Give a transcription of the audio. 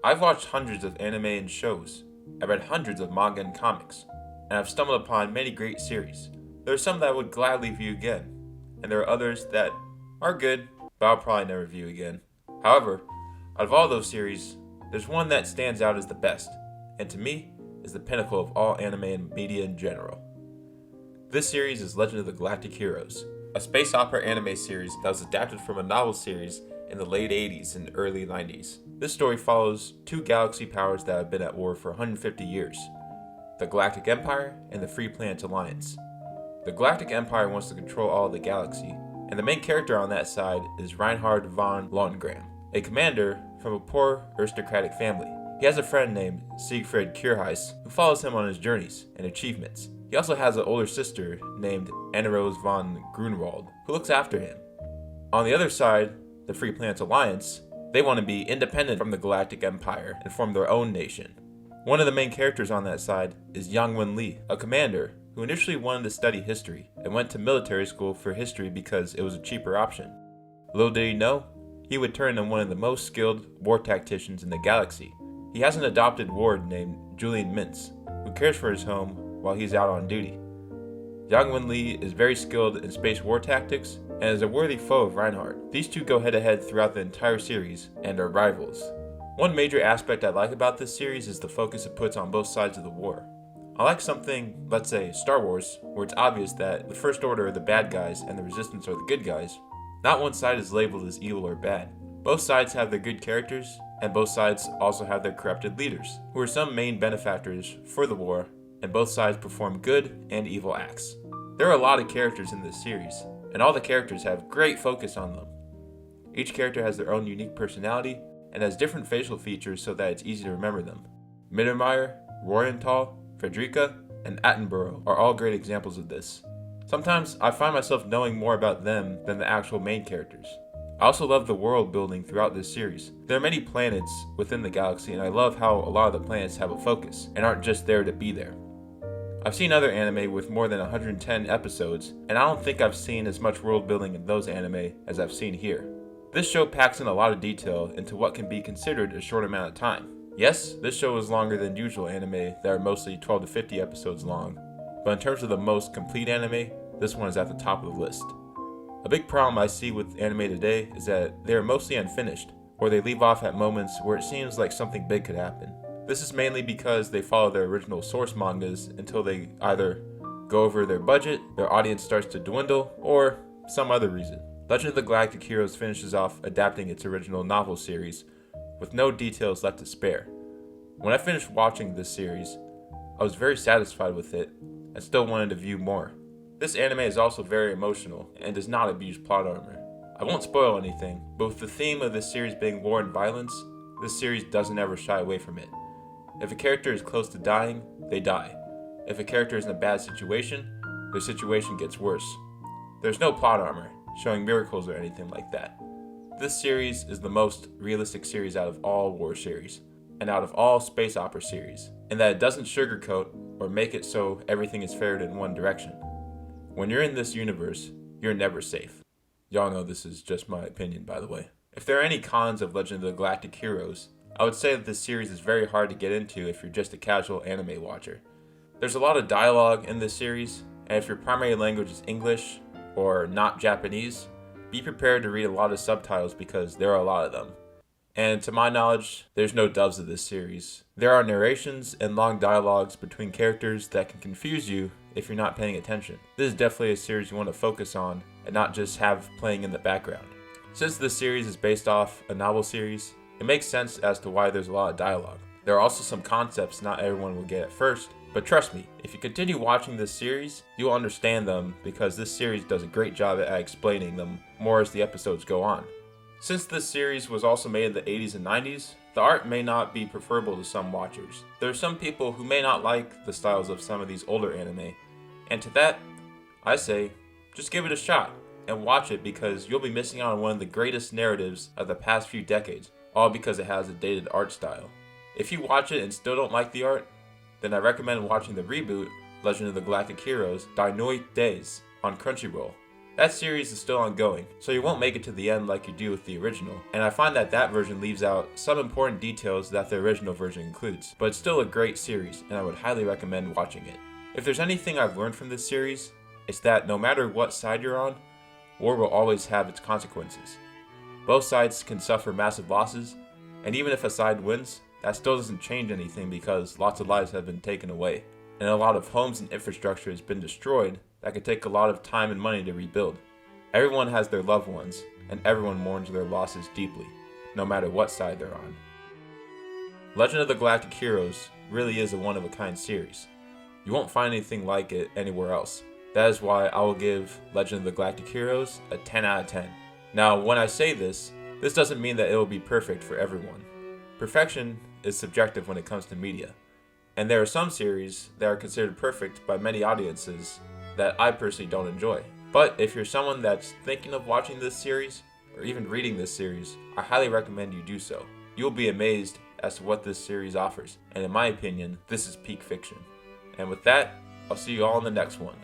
I've watched hundreds of anime and shows. I've read hundreds of manga and comics, and I've stumbled upon many great series. There are some that I would gladly view again, and there are others that are good, but I'll probably never view again. However, out of all those series, there's one that stands out as the best, and to me, is the pinnacle of all anime and media in general. This series is Legend of the Galactic Heroes, a space opera anime series that was adapted from a novel series in the late 80s and early 90s. This story follows two galaxy powers that have been at war for 150 years, the Galactic Empire and the Free Planet Alliance. The Galactic Empire wants to control all of the galaxy, and the main character on that side is Reinhard von Lohengrin, a commander from a poor aristocratic family. He has a friend named Siegfried Kierheis who follows him on his journeys and achievements. He also has an older sister named Anna-Rose von Grunwald who looks after him. On the other side, the Free Planet Alliance, they want to be independent from the Galactic Empire and form their own nation. One of the main characters on that side is Yang Wen-li, a commander who initially wanted to study history and went to military school for history because it was a cheaper option. Little did he know, he would turn into one of the most skilled war tacticians in the galaxy. He has an adopted ward named Julian Mintz, who cares for his home while he's out on duty. Yang Wen-li is very skilled in space war tactics and is a worthy foe of Reinhardt. These two go head to head throughout the entire series and are rivals. One major aspect I like about this series is the focus it puts on both sides of the war. I like something, let's say Star Wars, where it's obvious that the First Order are the bad guys and the Resistance are the good guys. Not one side is labeled as evil or bad. Both sides have their good characters, and both sides also have their corrupted leaders, who are some main benefactors for the war, and both sides perform good and evil acts. There are a lot of characters in this series, and all the characters have great focus on them. Each character has their own unique personality, and has different facial features so that it's easy to remember them. Mittermeier, Royenthal, Frederica, and Attenborough are all great examples of this. Sometimes I find myself knowing more about them than the actual main characters. I also love the world building throughout this series. There are many planets within the galaxy, and I love how a lot of the planets have a focus and aren't just there to be there. I've seen other anime with more than 110 episodes, and I don't think I've seen as much world building in those anime as I've seen here. This show packs in a lot of detail into what can be considered a short amount of time. Yes, this show is longer than usual anime that are mostly 12 to 50 episodes long, but in terms of the most complete anime, this one is at the top of the list. A big problem I see with anime today is that they are mostly unfinished, or they leave off at moments where it seems like something big could happen. This is mainly because they follow their original source mangas until they either go over their budget, their audience starts to dwindle, or some other reason. Legend of the Galactic Heroes finishes off adapting its original novel series, with no details left to spare. When I finished watching this series, I was very satisfied with it and still wanted to view more. This anime is also very emotional and does not abuse plot armor. I won't spoil anything, but with the theme of this series being war and violence, this series doesn't ever shy away from it. If a character is close to dying, they die. If a character is in a bad situation, their situation gets worse. There's no plot armor, showing miracles or anything like that. This series is the most realistic series out of all war series, and out of all space opera series, in that it doesn't sugarcoat or make it so everything is fair in one direction. When you're in this universe, you're never safe. Y'all know this is just my opinion, by the way. If there are any cons of Legend of the Galactic Heroes, I would say that this series is very hard to get into if you're just a casual anime watcher. There's a lot of dialogue in this series, and if your primary language is English or not Japanese, be prepared to read a lot of subtitles because there are a lot of them. And to my knowledge, there's no dubs of this series. There are narrations and long dialogues between characters that can confuse you if you're not paying attention. This is definitely a series you want to focus on and not just have playing in the background. Since this series is based off a novel series, it makes sense as to why there's a lot of dialogue. There are also some concepts not everyone will get at first, but trust me, if you continue watching this series, you'll understand them because this series does a great job at explaining them more as the episodes go on. Since this series was also made in the 80s and 90s, the art may not be preferable to some watchers. There are some people who may not like the styles of some of these older anime, and to that, I say, just give it a shot and watch it because you'll be missing out on one of the greatest narratives of the past few decades, all because it has a dated art style. If you watch it and still don't like the art, then I recommend watching the reboot, Legend of the Galactic Heroes, Die Neue on Crunchyroll. That series is still ongoing, so you won't make it to the end like you do with the original, and I find that version leaves out some important details that the original version includes, but it's still a great series, and I would highly recommend watching it. If there's anything I've learned from this series, it's that no matter what side you're on, war will always have its consequences. Both sides can suffer massive losses, and even if a side wins, that still doesn't change anything because lots of lives have been taken away, and a lot of homes and infrastructure has been destroyed that could take a lot of time and money to rebuild. Everyone has their loved ones, and everyone mourns their losses deeply, no matter what side they're on. Legend of the Galactic Heroes really is a one-of-a-kind series. You won't find anything like it anywhere else. That is why I will give Legend of the Galactic Heroes a 10 out of 10. Now, when I say this doesn't mean that it will be perfect for everyone. Perfection is subjective when it comes to media, and there are some series that are considered perfect by many audiences that I personally don't enjoy. But if you're someone that's thinking of watching this series, or even reading this series, I highly recommend you do so. You'll be amazed as to what this series offers, and in my opinion, this is peak fiction. And with that, I'll see you all in the next one.